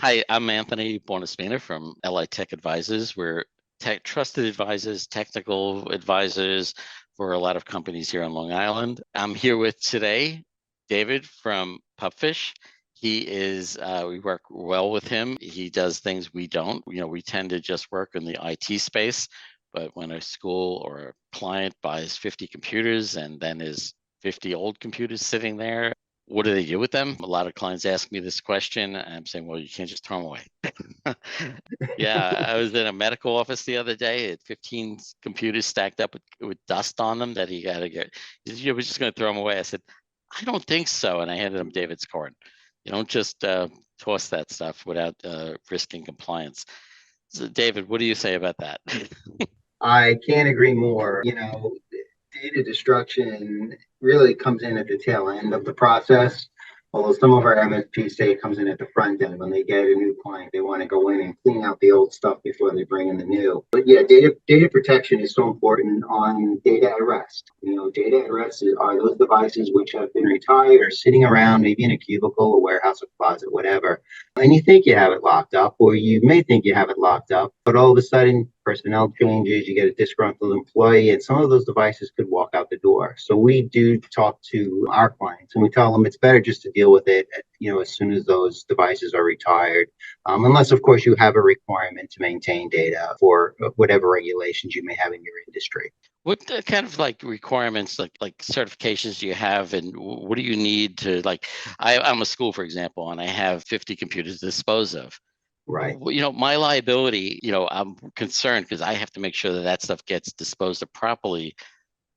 Hi, I'm Anthony Buonaspina from LI Tech Advisors. We're trusted advisors, technical advisors for a lot of companies here on Long Island. I'm here with today David from Pupfish. We work well with him. He does things we don't. We tend to just work in the IT space, but when a school or a client buys 50 computers and then is 50 old computers sitting there, what do they do with them? A lot of clients ask me this question, and I'm saying, well, you can't just throw them away. Yeah, I was in a medical office the other day at 15 computers stacked up with dust on them that he got to get. He said, you were just going to throw them away. I said, I don't think so. And I handed him David's card. You don't just toss that stuff without risking compliance. So, David, what do you say about that? I can't agree more. Data destruction really comes in at the tail end of the process. Although some of our MSPs say it comes in at the front end when they get a new client, they want to go in and clean out the old stuff before they bring in the new. But yeah, data protection is so important on data at rest. Data at rest are those devices which have been retired or sitting around, maybe in a cubicle, a warehouse, a closet, whatever. And you think you have it locked up, or you may think you have it locked up, but all of a sudden personnel changes, you get a disgruntled employee, and some of those devices could walk out the door. So we do talk to our clients and we tell them it's better just to deal with it, as soon as those devices are retired, unless, of course, you have a requirement to maintain data for whatever regulations you may have in your industry. What kind of like requirements, like certifications do you have, and what do you need to like? I'm a school, for example, and I have 50 computers to dispose of. Right. My liability, I'm concerned because I have to make sure that that stuff gets disposed of properly.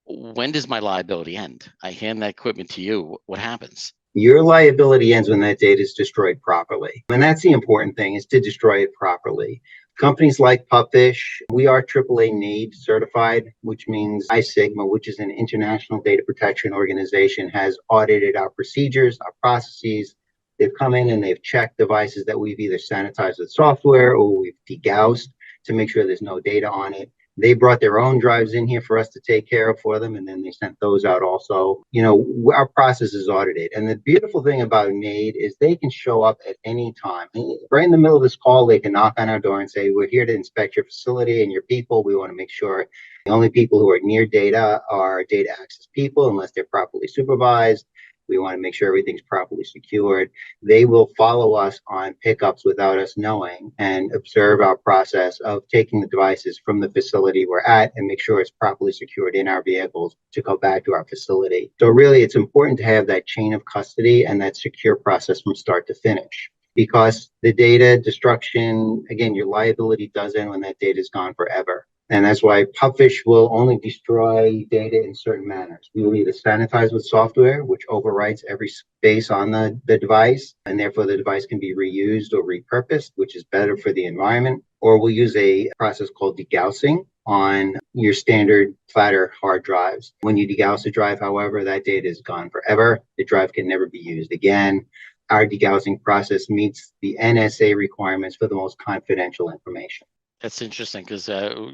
When does my liability end? I hand that equipment to you. What happens? Your liability ends when that data is destroyed properly. And that's the important thing, is to destroy it properly. Companies like Pupfish, we are AAA NAID certified, which means ISIGMA, which is an international data protection organization, has audited our procedures, our processes. They've come in and they've checked devices that we've either sanitized with software or we've degaussed to make sure there's no data on it. They brought their own drives in here for us to take care of for them, and then they sent those out also. Our process is audited. And the beautiful thing about NAID is they can show up at any time. Right in the middle of this call, they can knock on our door and say, we're here to inspect your facility and your people. We want to make sure the only people who are near data are data access people, unless they're properly supervised. We want to make sure everything's properly secured. They will follow us on pickups without us knowing and observe our process of taking the devices from the facility we're at and make sure it's properly secured in our vehicles to go back to our facility. So really, it's important to have that chain of custody and that secure process from start to finish. Because the data destruction, again, your liability does end when that data is gone forever. And that's why Pupfish will only destroy data in certain manners. We will either sanitize with software, which overwrites every space on the device, and therefore the device can be reused or repurposed, which is better for the environment. Or we'll use a process called degaussing on your standard platter hard drives. When you degauss a drive, however, that data is gone forever. The drive can never be used again. Our degaussing process meets the NSA requirements for the most confidential information. That's interesting because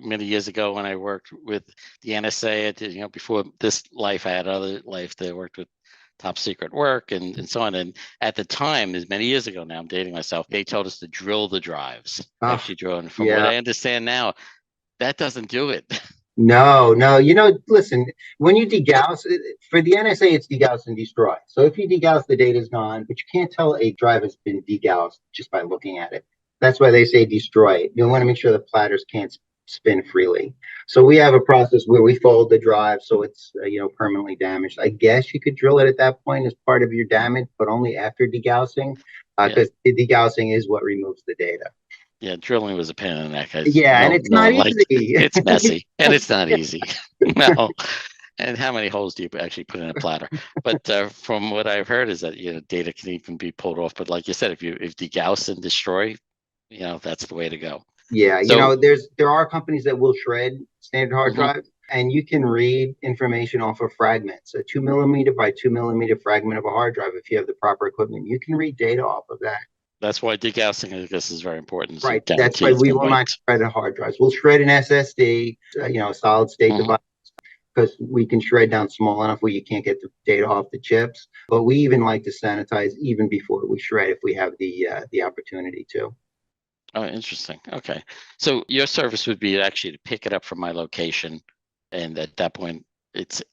many years ago when I worked with the NSA, I did, before this life, I had other life that I worked with top secret work and so on. And at the time, as many years ago now, I'm dating myself, they told us to drill the drives, actually drill. And from what Yeah. I understand now, that doesn't do it. No, no. Listen, when you degauss, for the NSA, it's degauss and destroy. So if you degauss, the data is gone, but you can't tell a drive has been degaussed just by looking at it. That's why they say destroy. You want to make sure the platters can't spin freely. So we have a process where we fold the drive so it's permanently damaged. I guess you could drill it at that point as part of your damage, but only after degaussing, Yeah. because the degaussing is what removes the data. Yeah, drilling was a pain in the neck. Yeah, and No, it's no not one liked. easy. It's messy and it's not easy. No. And how many holes do you actually put in a platter? But from what I've heard is that data can even be pulled off. But like you said, if degauss and destroy, that's the way to go. Yeah, So there are companies that will shred standard hard mhm, drives, and you can read information off of fragments. A 2 millimeter by 2 millimeter fragment of a hard drive, if you have the proper equipment, you can read data off of that. that's why degaussing, I guess, is very important. So you Right. That's guarantee why it's we been will not wiped. shred hard drives. We'll shred an SSD, a solid state Mhm. device. because we can shred down small enough where you can't get the data off the chips. But we even like to sanitize even before we shred if we have the opportunity to. Oh, interesting. Okay. So your service would be actually to pick it up from my location, and at that point,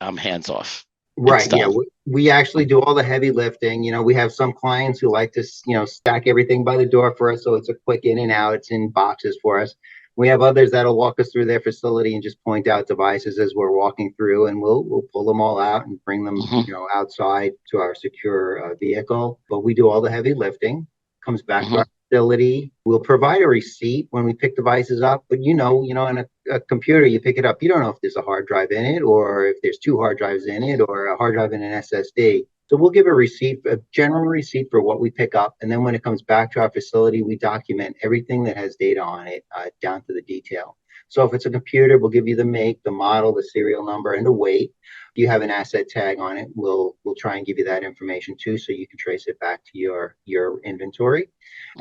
I'm hands off. It's Right. Yeah. done. We actually do all the heavy lifting. We have some clients who like to, stack everything by the door for us. So it's a quick in and out. It's in boxes for us. We have others that'll walk us through their facility and just point out devices as we're walking through, and we'll pull them all out and bring them, Hmm. outside to our secure vehicle. But we do all the heavy lifting. Comes back to Hmm. our facility. We'll provide a receipt when we pick devices up, but in a computer, you pick it up, you don't know if there's a hard drive in it or if there's two hard drives in it or a hard drive in an SSD. So we'll give a receipt, a general receipt for what we pick up. And then when it comes back to our facility, we document everything that has data on it down to the detail. So if it's a computer, we'll give you the make, the model, the serial number, and the weight. If you have an asset tag on it, we'll try and give you that information too, so you can trace it back to your inventory.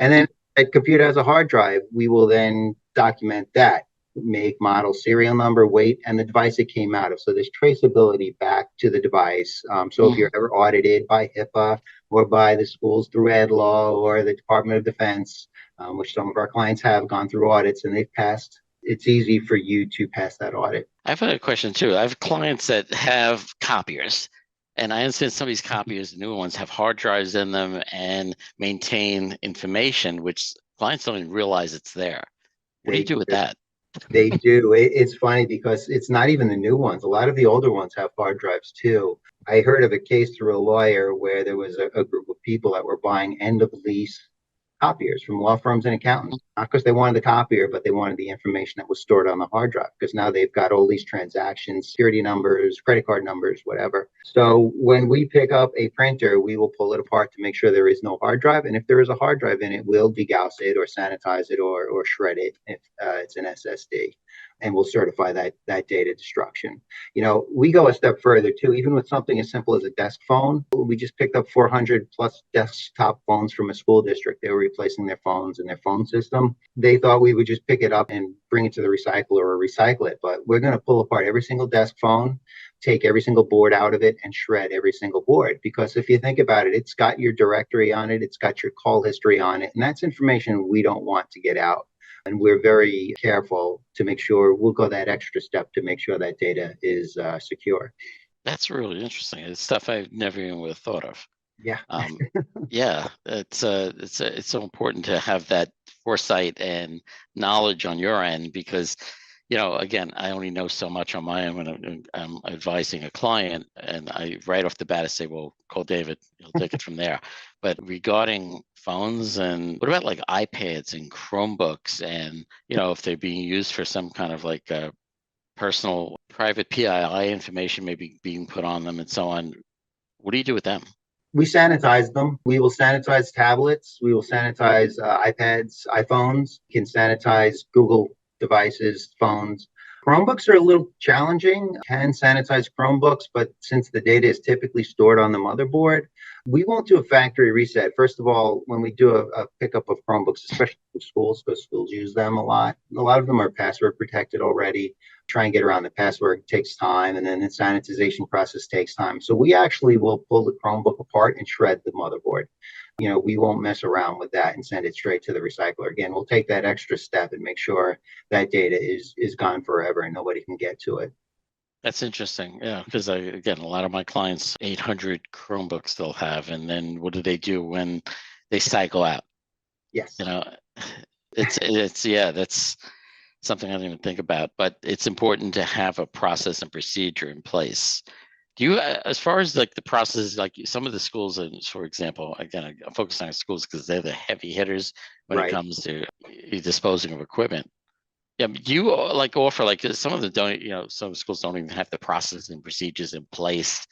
And Hmm. then that computer has a hard drive, we will then document that make, model, serial number, weight, and the device it came out of. So there's traceability back to the device. So if you're Hmm. ever audited by HIPAA or by the schools through Ed Law or the Department of Defense, which some of our clients have gone through audits and they've passed, it's easy for you to pass that audit. I've had a question too. I have clients that have copiers, and I understand some of these copiers, the newer ones, have hard drives in them and maintain information, which clients don't even realize it's there. What do you They do with that? They do. It's funny because it's not even the new ones. A lot of the older ones have hard drives too. I heard of a case through a lawyer where there was a group of people that were buying end of lease copiers from law firms and accountants, not because they wanted the copier, but they wanted the information that was stored on the hard drive because now they've got all these transactions, security numbers, credit card numbers, whatever. So when we pick up a printer, we will pull it apart to make sure there is no hard drive. And if there is a hard drive in it, we'll degauss it or sanitize it or shred it if it's an SSD. And we'll certify that data destruction. We go a step further too, even with something as simple as a desk phone. We just picked up 400 plus desktop phones from a school district. They were replacing their phones and their phone system. They thought we would just pick it up and bring it to the recycler or recycle it, but we're going to pull apart every single desk phone, take every single board out of it, and shred every single board. Because if you think about it, it's got your directory on it, it's got your call history on it, and that's information we don't want to get out. And we're very careful to make sure we'll go that extra step to make sure that data is secure. That's really interesting. It's stuff I've never even would have thought of. Yeah. Um, yeah, it's so important to have that foresight and knowledge on your end because, again, I only know so much on my own when I'm advising a client, and I right off the bat I say, well, call David, he'll take it from there. But regarding phones, and what about like iPads and Chromebooks, and if they're being used for some kind of like personal private PII information maybe being put on them and so on, what do you do with them? We sanitize them. We will sanitize tablets. We will sanitize iPads, iPhones. We can sanitize Google devices, phones. Chromebooks are a little challenging. Can sanitize Chromebooks, but since the data is typically stored on the motherboard, we won't do a factory reset. First of all, when we do a pickup of Chromebooks, especially in schools, because schools use them a lot of them are password protected already. Try and get around the password takes time, and then the sanitization process takes time. So we actually will pull the Chromebook apart and shred the motherboard. We won't mess around with that and send it straight to the recycler. Again, we'll take that extra step and make sure that data is gone forever and nobody can get to it. That's interesting. Yeah, because again, a lot of my clients, 800 Chromebooks they'll have, and then what do they do when they cycle out? You Yes. know, it's yeah, that's something I didn't even think about, but it's important to have a process and procedure in place. Do you, as far as like the process, like some of the schools, and for example, again, I'm focusing on schools because they're the heavy hitters when it Right. comes to disposing of equipment. Yeah, but do you like offer like some of the don't some schools don't even have the process and procedures in place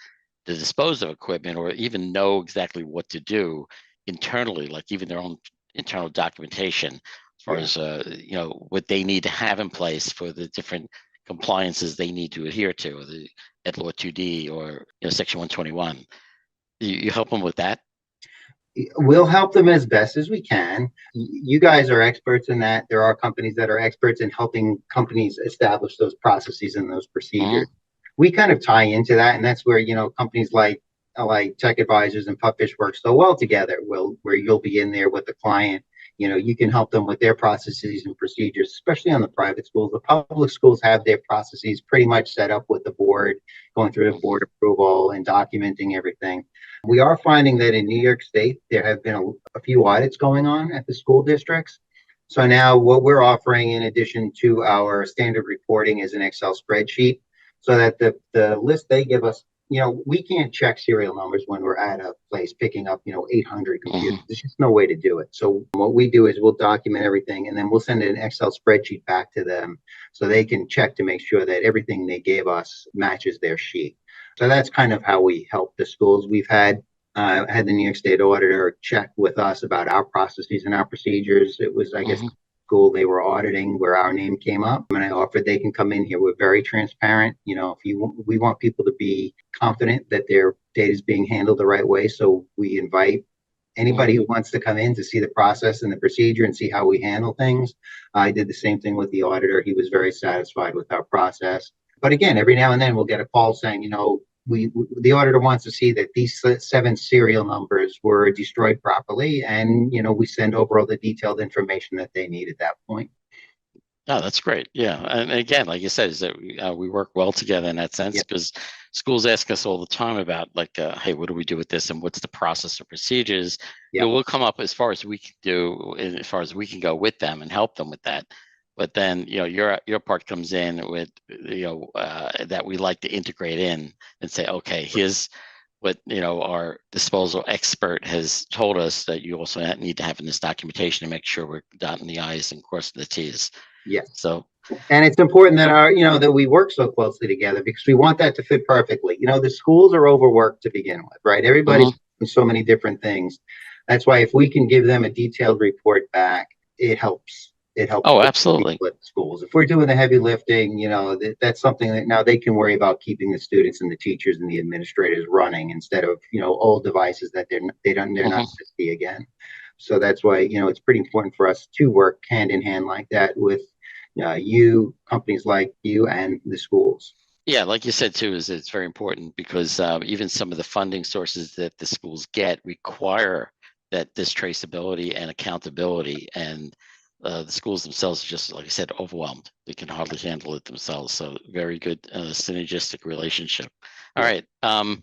to dispose of equipment or even know exactly what to do internally, like even their own internal documentation as far Yeah. as what they need to have in place for the different compliances they need to adhere to, or the Ed Law 2D or Section 121. You help them with that. We'll help them as best as we can. You guys are experts in that. There are companies that are experts in helping companies establish those processes and those procedures. Hmm. we kind of tie into that, and that's where companies like Tech Advisors and Pupfish work so well together. Where you'll be in there with the client, you can help them with their processes and procedures, especially on the private schools. The public schools have their processes pretty much set up with the board, going through the board approval and documenting everything. We are finding that in New York State, there have been a few audits going on at the school districts. So now what we're offering in addition to our standard reporting is an Excel spreadsheet so that the list they give us, we can't check serial numbers when we're at a place picking up, 800 computers. Mhm. There's just no way to do it. So what we do is we'll document everything and then we'll send an Excel spreadsheet back to them so they can check to make sure that everything they gave us matches their sheet. So that's kind of how we help the schools. We've had the New York State auditor check with us about our processes and our procedures. It was, I guess, Mhm. school they were auditing where our name came up, and I offered they can come in here. We're very transparent. We want people to be confident that their data is being handled the right way. So we invite anybody Mhm. who wants to come in to see the process and the procedure and see how we handle things. I did the same thing with the auditor. He was very satisfied with our process. But again, every now and then we'll get a call saying, the auditor wants to see that these 7 serial numbers were destroyed properly, and we send over all the detailed information that they need at that point. Oh, that's great. Yeah. And again, like you said, is that we work well together in that sense Yep. because schools ask us all the time about like, hey, what do we do with this and what's the process or procedures? Yep. We'll come up as far as we can do, and as far as we can go with them and help them with that. But then, your part comes in with, that we like to integrate in and say, okay, here's what, our disposal expert has told us that you also need to have in this documentation to make sure we're dotting the I's and crossing the T's. Yes. So, And it's important that that we work so closely together because we want that to fit perfectly. The schools are overworked to begin with, right? Everybody's mhm. doing so many different things. That's why if we can give them a detailed report back, it helps. It helps Oh, both absolutely. people at the schools. If we're doing the heavy lifting, that's something that now they can worry about keeping the students and the teachers and the administrators running instead of old devices that they're not hmm going to see again. So that's why it's pretty important for us to work hand in hand like that with companies like you, and the schools. Yeah, like you said too, is it's very important because even some of the funding sources that the schools get require that this traceability and accountability, and the schools themselves are just, like I said, overwhelmed. They can hardly handle it themselves. So very good synergistic relationship. All Yeah. right.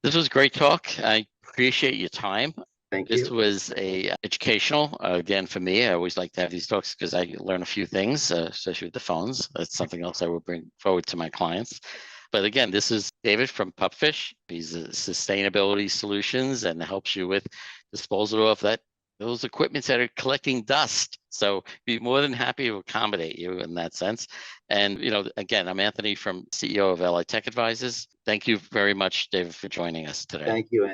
This was great talk. I appreciate your time. Thank This you. was a educational again for me. I always like to have these talks because I learn a few things, especially with the phones. That's something else I will bring forward to my clients. But again, this is David from Pupfish. He's a sustainability solutions and helps you with disposal of those equipments that are collecting dust. So be more than happy to accommodate you in that sense. And again, I'm Anthony from CEO of LI Tech Advisors. Thank you very much, David, for joining us today. Thank you.